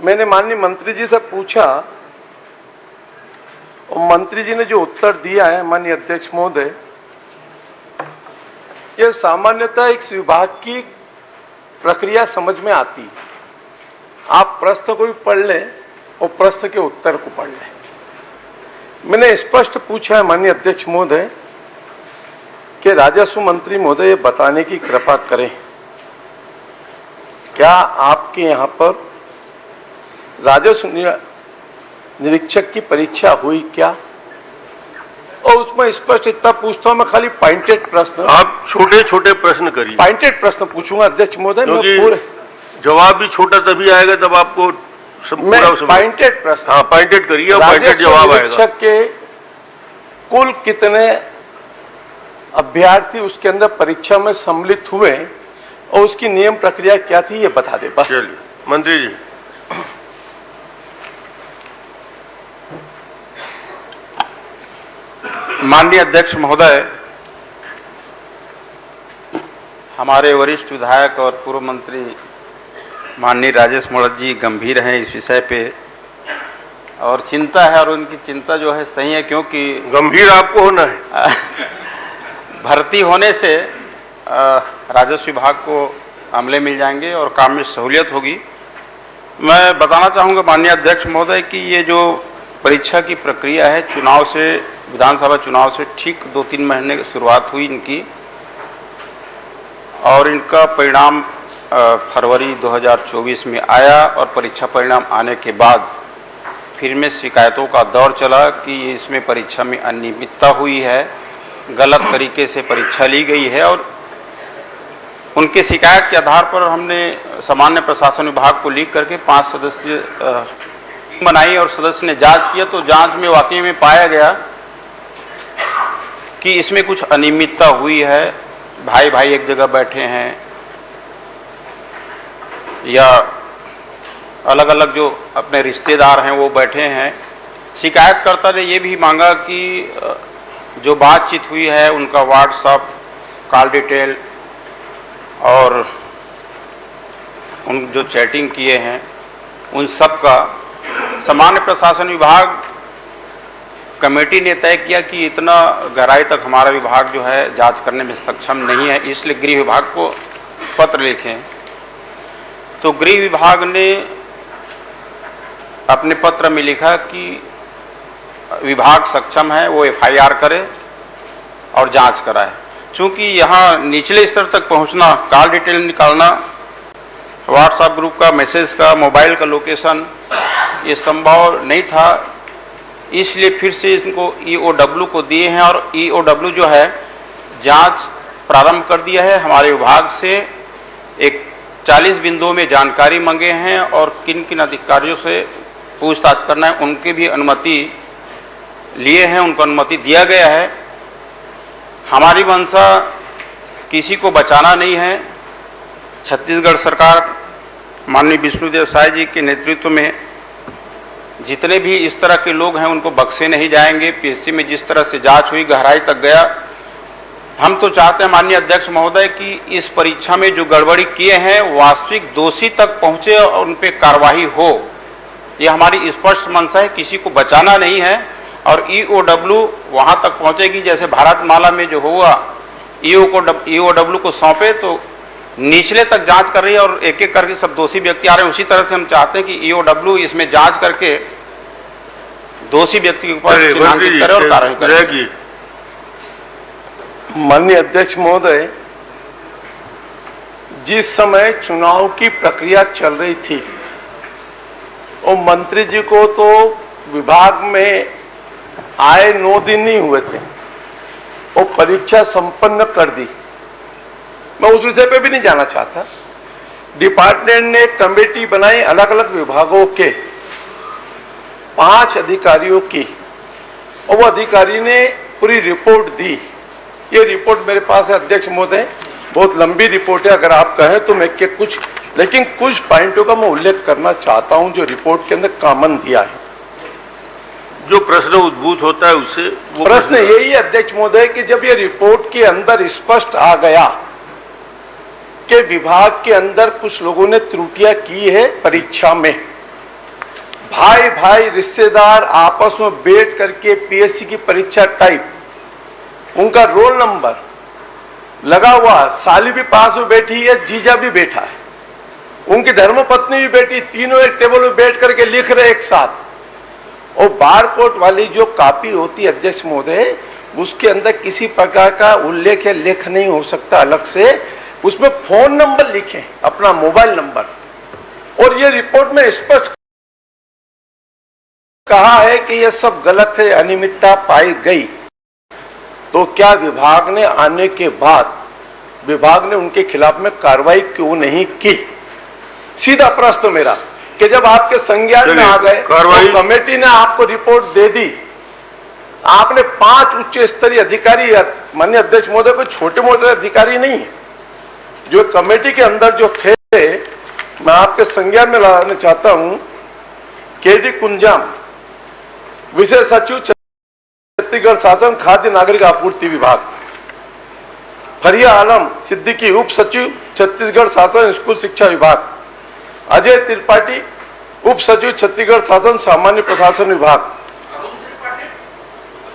मैंने माननीय मंत्री जी से पूछा और मंत्री जी ने जो उत्तर दिया है माननीय अध्यक्ष महोदय, यह सामान्यतः एक विभाग की प्रक्रिया समझ में आती है। आप प्रश्न को भी पढ़ लें और प्रश्न के उत्तर को पढ़ लें। मैंने स्पष्ट पूछा है माननीय अध्यक्ष महोदय कि राजस्व मंत्री महोदय बताने की कृपा करें, क्या आपके यहाँ पर राजस्व निरीक्षक की परीक्षा हुई क्या? और उसमें स्पष्ट इतना पूछता हूं मैं, खाली पॉइंटेड प्रश्न, आप छोटे छोटे प्रश्न करिए। पॉइंटेड प्रश्न पूछूंगा अध्यक्ष महोदय, मैं पूरे जवाब भी छोटा तभी आएगा जब आपको मैं पॉइंटेड प्रश्न, हाँ पॉइंटेड करिए, पॉइंटेड जवाब आएगा। निरीक्षक के कुल कितने अभ्यर्थी उसके अंदर परीक्षा में सम्मिलित हुए और उसकी नियम प्रक्रिया क्या थी, ये बता दे बस। चलिए मंत्री जी। माननीय अध्यक्ष महोदय, हमारे वरिष्ठ विधायक और पूर्व मंत्री माननीय राजेश मोड़क जी गंभीर हैं इस विषय पे और चिंता है, और उनकी चिंता जो है सही है, क्योंकि गंभीर आपको होना है। भर्ती होने से राजस्व विभाग को अमले मिल जाएंगे और काम में सहूलियत होगी। मैं बताना चाहूँगा माननीय अध्यक्ष महोदय कि ये जो परीक्षा की प्रक्रिया है, चुनाव से, विधानसभा चुनाव से ठीक 2-3 महीने की शुरुआत हुई इनकी, और इनका परिणाम फरवरी 2024 में आया। और परीक्षा परिणाम आने के बाद फिर में शिकायतों का दौर चला कि इसमें परीक्षा में अनियमितता हुई है, गलत तरीके से परीक्षा ली गई है। और उनके शिकायत के आधार पर हमने सामान्य प्रशासन विभाग को लिख करके 5 सदस्यीय टीम बनाई और सदस्य ने जांच किया, तो जांच में वाकई में पाया गया कि इसमें कुछ अनियमितता हुई है। भाई भाई एक जगह बैठे हैं या अलग अलग जो अपने रिश्तेदार हैं वो बैठे हैं। शिकायतकर्ता ने ये भी मांगा कि जो बातचीत हुई है उनका व्हाट्सएप कॉल डिटेल और उन जो चैटिंग किए हैं उन सब का सामान्य प्रशासन विभाग कमेटी ने तय किया कि इतना गहराई तक हमारा विभाग जो है जांच करने में सक्षम नहीं है, इसलिए गृह विभाग को पत्र लिखें। तो गृह विभाग ने अपने पत्र में लिखा कि विभाग सक्षम है, वो एफआईआर करे और जांच कराए। चूँकि यहाँ निचले स्तर तक पहुँचना, कॉल डिटेल निकालना, व्हाट्सएप ग्रुप का मैसेज का, मोबाइल का लोकेशन, ये संभव नहीं था, इसलिए फिर से इनको ईओडब्ल्यू को दिए हैं। और ईओडब्ल्यू जो है जांच प्रारंभ कर दिया है। हमारे विभाग से एक 40 बिंदुओं में जानकारी मांगे हैं और किन किन अधिकारियों से पूछताछ करना है उनकी भी अनुमति लिए हैं, उनको अनुमति दिया गया है। हमारी मंशा किसी को बचाना नहीं है। छत्तीसगढ़ सरकार माननीय विष्णुदेव साय जी के नेतृत्व में जितने भी इस तरह के लोग हैं उनको बख्शे नहीं जाएंगे। पीएससी में जिस तरह से जांच हुई, गहराई तक गया। हम तो चाहते हैं माननीय अध्यक्ष महोदय कि इस परीक्षा में जो गड़बड़ी किए हैं वास्तविक दोषी तक पहुंचे और उन पर कार्रवाई हो, ये हमारी स्पष्ट मंशा है। किसी को बचाना नहीं है और ईओडब्ल्यू वहां तक पहुंचेगी जैसे भारतमाला में जो हुआ, ईओडब्ल्यू को सौंपे तो निचले तक जांच कर रही है और एक एक करके सब दोषी व्यक्ति आ रहे हैं। उसी तरह से हम चाहते हैं कि ईओडब्ल्यू इसमें जांच करके दोषी व्यक्ति के ऊपर चिन्हांकित करे और कार्रवाई करे। माननीय अध्यक्ष महोदय, जिस समय चुनाव की प्रक्रिया चल रही थी और मंत्री जी को तो विभाग में आए 9 दिन नहीं हुए थे और परीक्षा संपन्न कर दी। मैं उस विषय पे भी नहीं जाना चाहता। डिपार्टमेंट ने कमेटी बनाई अलग अलग विभागों के 5 अधिकारियों की और वो अधिकारी ने पूरी रिपोर्ट दी। ये रिपोर्ट मेरे पास है अध्यक्ष महोदय, बहुत लंबी रिपोर्ट है, अगर आप कहें तो मैं लेकिन कुछ पॉइंटों का मैं उल्लेख करना चाहता हूं जो रिपोर्ट के अंदर कॉमन दिया है। जो प्रश्न उद्भूत होता है उससे प्रश्न यही है अध्यक्ष महोदय कि जब ये रिपोर्ट के अंदर स्पष्ट आ गया कि विभाग के अंदर कुछ लोगों ने त्रुटियां की है परीक्षा में, भाई भाई रिश्तेदार आपस में बैठ करके पीएससी की परीक्षा टाइप, उनका रोल नंबर लगा हुआ, साली भी पास में बैठी है, जीजा भी बैठा है, उनकी धर्मपत्नी भी बैठी, तीनों एक टेबल में बैठ करके लिख रहे एक साथ। और बारकोड वाली जो कॉपी होती है अध्यक्ष महोदय, उसके अंदर किसी प्रकार का उल्लेख या लेख नहीं हो सकता अलग से, उसमें फोन नंबर लिखें, अपना मोबाइल नंबर। और ये रिपोर्ट में स्पष्ट कहा है कि यह सब गलत है, अनियमितता पाई गई। तो क्या विभाग ने आने के बाद विभाग ने उनके खिलाफ में कार्रवाई क्यों नहीं की? सीधा प्रश्न तो मेरा कि जब आपके संज्ञान में आ गए तो कमेटी ने आपको रिपोर्ट दे दी, आपने 5 उच्च स्तरीय अधिकारी, माननीय अध्यक्ष महोदय कोई छोटे मोटे अधिकारी नहीं है, जो कमेटी के अंदर जो थे, मैं आपके संज्ञान में लाना चाहता हूं। केडी कुंजाम, विशेष सचिव छत्तीसगढ़ शासन खाद्य नागरिक आपूर्ति विभाग। फरिया आलम सिद्दीकी, उप सचिव छत्तीसगढ़ शासन स्कूल शिक्षा विभाग। अजय त्रिपाठी, उप सचिव छत्तीसगढ़ शासन सामान्य प्रशासन विभाग।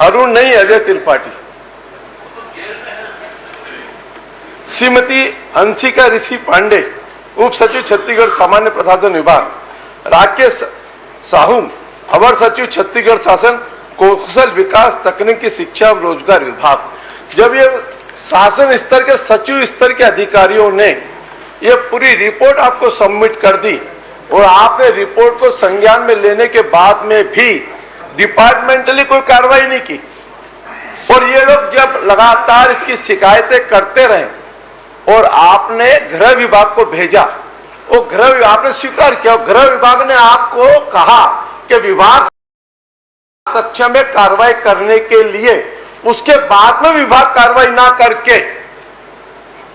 अरुण नहीं, अजय त्रिपाठी। श्रीमती अंशिका ऋषि पांडे, उप सचिव छत्तीसगढ़ सामान्य प्रशासन विभाग। राकेश साहू, अवर सचिव छत्तीसगढ़ शासन कौशल विकास तकनीकी शिक्षा और रोजगार विभाग। जब ये शासन स्तर के सचिव स्तर के अधिकारियों ने ये पूरी रिपोर्ट आपको सबमिट कर दी और आपने रिपोर्ट को संज्ञान में लेने के बाद में भी डिपार्टमेंटली कोई कार्रवाई नहीं की, और ये लोग जब लगातार इसकी शिकायतें करते रहे और आपने गृह विभाग को भेजा, और गृह विभाग ने स्वीकार किया, गृह विभाग ने आपको कहा कि विभाग सक्षम है कार्रवाई करने के लिए, उसके बाद में विभाग कार्रवाई ना करके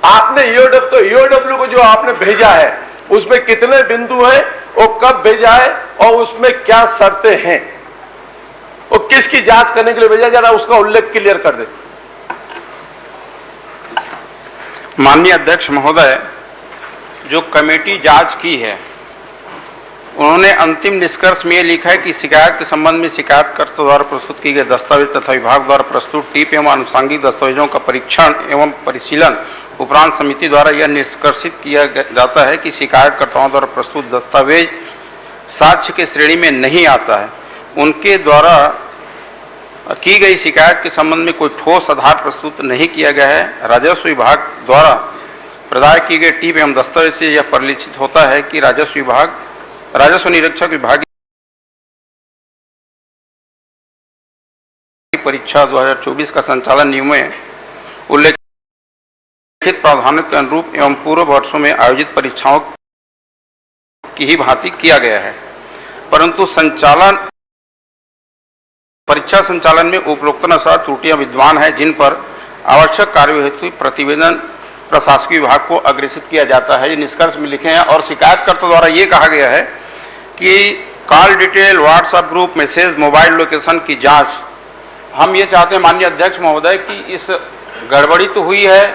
आपने ईओडब्ल्यू को जो आपने भेजा है उसमें कितने बिंदु हैं और कब भेजा है और उसमें क्या शर्तें हैं और किसकी जांच करने के लिए भेजा, जरा उसका उल्लेख क्लियर कर दे। माननीय अध्यक्ष महोदय, जो कमेटी जांच की है उन्होंने अंतिम निष्कर्ष में ये लिखा है कि शिकायत के संबंध में शिकायतकर्ता द्वारा प्रस्तुत किए गए दस्तावेज तथा विभाग द्वारा प्रस्तुत टीप एवं आनुषंगिक दस्तावेजों का परीक्षण एवं परिशीलन उपरांत समिति द्वारा यह निष्कर्षित किया जाता है कि शिकायतकर्ताओं द्वारा प्रस्तुत दस्तावेज साक्ष्य के श्रेणी में नहीं आता है। उनके द्वारा की गई शिकायत के संबंध में कोई ठोस आधार प्रस्तुत नहीं किया गया है। राजस्व विभाग द्वारा प्रदाय किए गए टीप एवं दस्तावेज से यह परिलक्षित होता है कि राजस्व निरीक्षक विभाग परीक्षा 2024 का संचालन नियमों में उल्लेखित प्रावधानों के अनुरूप एवं पूर्व वर्षों में आयोजित परीक्षाओं की ही भांति किया गया है, परंतु परीक्षा संचालन में उपरोक्तानुसार त्रुटियां विद्यमान है, जिन पर आवश्यक कार्य हेतु प्रतिवेदन प्रशासकीय विभाग को अग्रेसित किया जाता है। ये निष्कर्ष में लिखे हैं और शिकायतकर्ता द्वारा ये कहा गया है कि call detail, WhatsApp group, message, mobile location की जांच। हम ये चाहते हैं माननीय अध्यक्ष महोदय कि इस गड़बड़ी तो हुई है,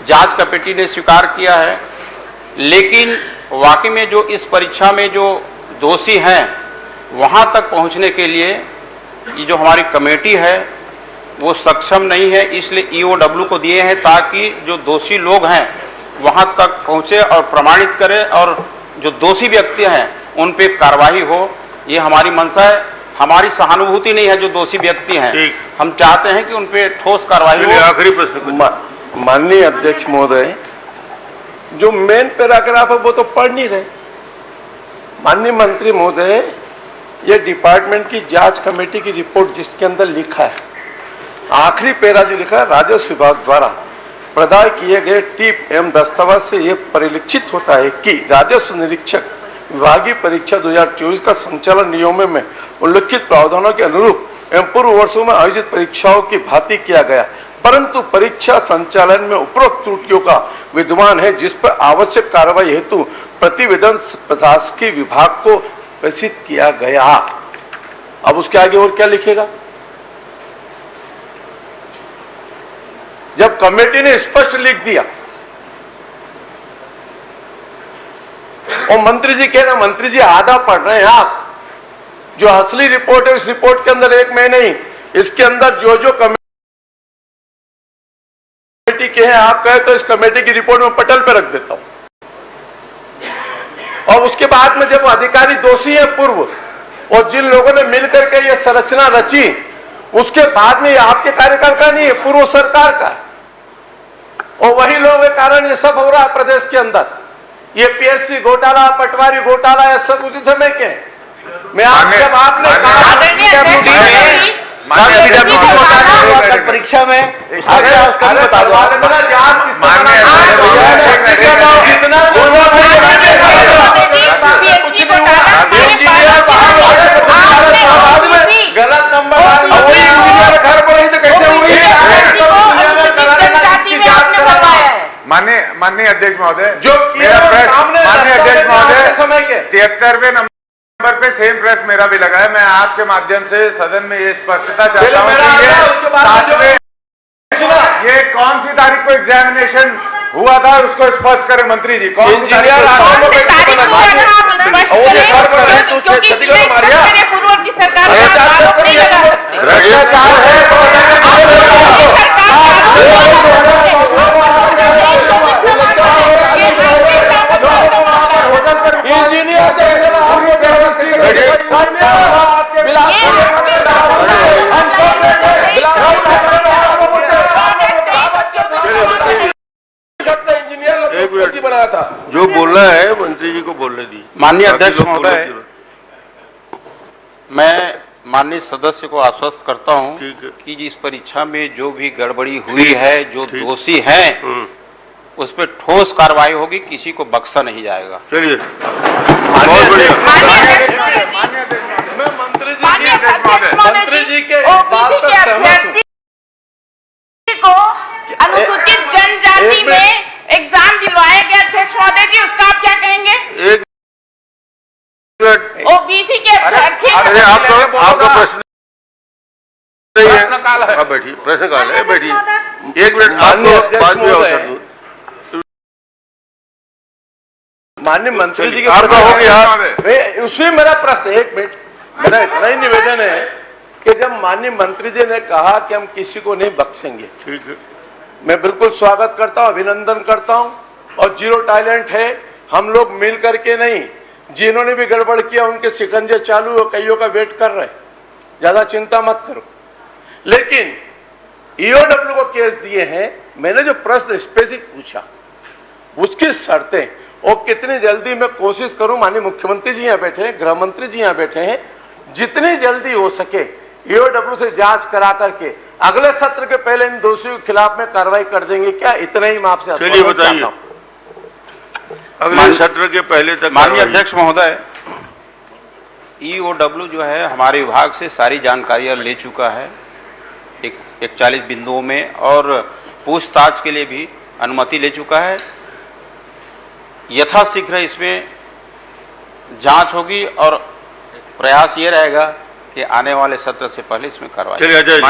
जांच कमेटी ने स्वीकार किया है, लेकिन वाकई में जो इस परीक्षा में जो दोषी हैं वहाँ तक पहुँचने के लिए ये जो हमारी कमेटी है वो सक्षम नहीं है, इसलिए ईओडब्ल्यू को दिए हैं ताकि जो दोषी लोग हैं वहां तक पहुंचे और प्रमाणित करें और जो दोषी व्यक्ति हैं उन पे कार्रवाई हो। ये हमारी मंशा है, हमारी सहानुभूति नहीं है जो दोषी व्यक्ति हैं, हम चाहते हैं कि उन पे ठोस कार्रवाई हो। आखिरी प्रश्न माननीय अध्यक्ष महोदय, जो मेन पैराग्राफ है वो तो पढ़ नहीं रहे। माननीय मंत्री महोदय, ये डिपार्टमेंट की जांच कमेटी की रिपोर्ट जिसके अंदर लिखा है, आखिरी पैरा जो लिखा है, राजस्व विभाग द्वारा प्रदान किए गए टीप एवं दस्तावेज से यह परिलक्षित होता है कि राजस्व निरीक्षक विभागीय परीक्षा 2024 का संचालन नियमों में उल्लिखित प्रावधानों के अनुरूप एवं पूर्व वर्षों में आयोजित परीक्षाओं की भांति किया गया, परंतु परीक्षा संचालन में उपरोक्त त्रुटियों का विद्यमान है, जिस पर आवश्यक कार्रवाई हेतु प्रतिवेदन प्रशासकीय विभाग को प्रेषित किया गया। अब उसके आगे और क्या लिखेगा? जब कमेटी ने स्पष्ट लिख दिया और मंत्री जी कह रहे, मंत्री जी आधा पढ़ रहे हैं आप, जो असली रिपोर्ट है, उस रिपोर्ट के अंदर एक मैं नहीं, इसके अंदर जो जो कमेटी के हैं, आप कहे तो इस कमेटी की रिपोर्ट में पटल पे रख देता हूं। और उसके बाद में जब अधिकारी दोषी है पूर्व, और जिन लोगों ने मिलकर के ये संरचना रची, उसके बाद में ये आपके कार्यकाल का नहीं है, पूर्व सरकार का, और वही लोगों के कारण ये सब हो रहा है प्रदेश के अंदर। ये पीएससी घोटाला, पटवारी घोटाला, ये सब उसी समय के हैं। मैं जब आपने कहा परीक्षा में उसका बता दो, जांच किस गलत नंबर घर पर ही तो कैसे हुई? माननीय अध्यक्ष महोदय, जो माननीय अध्यक्ष महोदय, समय के 73वें नंबर पे सेम प्रेस मेरा भी लगा है। मैं आपके माध्यम से सदन में ये स्पष्टता चाहता हूँ कि ये कौन सी तारीख को एग्जामिनेशन हुआ था, उसको स्पष्ट करें मंत्री जी। कौन सी तारीख बनाया था? जो बोलना है मंत्री जी को बोलने दी। माननीय अध्यक्ष महोदय, मैं माननीय सदस्य को आश्वस्त करता हूं ठीक है। कि जिस परीक्षा में जो भी गड़बड़ी हुई है, जो दोषी हैं, उस पर ठोस कार्रवाई होगी, किसी को बख्शा नहीं जाएगा। चलिए, बहुत बढ़िया। मैं मंत्री जी के बात पर सहमत हूं। को अनुसूचित जनजाति में एग्जाम दिलवाया गया अध्यक्ष महोदय जी, उसका आप क्या कहेंगे? एक मिनट, ओबीसी के अभ्यर्थी अरे आपका प्रश्न नहीं है। आप बैठिए, प्रश्न काल है, बैठिए एक मिनट, आपको बाद में अवसर दूं। माननीय मंत्री जी के आपका हो गया। उसमें मेरा प्रश्न, एक मिनट, मेरा इतना ही निवेदन है कि जब माननीय मंत्री जी ने कहा कि हम किसी को नहीं बख्शेंगे, ठीक है, मैं बिल्कुल स्वागत करता हूं, अभिनंदन करता हूं, और जीरो टैलेंट है, हम लोग मिल करके नहीं, जिन्होंने भी गड़बड़ किया उनके शिकंजे चालू और कईयों का वेट कर रहे, ज्यादा चिंता मत करो। लेकिन ईओडब्ल्यू को केस दिए हैं, मैंने जो प्रश्न स्पेसिफिक पूछा उसकी शर्तें, और कितनी जल्दी मैं कोशिश करूं, माननीय मुख्यमंत्री जी यहाँ बैठे हैं, गृह मंत्री जी यहाँ बैठे हैं, जितनी जल्दी हो सके ईओडब्ल्यू से जांच करा करके अगले सत्र के पहले इन दोषियों के खिलाफ में कार्रवाई कर देंगे क्या? इतना ही मैं आपसे चलिए बताइए, अगले सत्र के पहले तक। माननीय अध्यक्ष महोदय, ईओडब्ल्यू जो है हमारे विभाग से सारी जानकारियां ले चुका है 41 बिंदुओं में, और पूछताछ के लिए भी अनुमति ले चुका है। यथाशीघ्र इसमें जांच होगी और प्रयास ये रहेगा कि आने वाले सत्र से पहले इसमें कार्रवाई। चलिए अजय जी।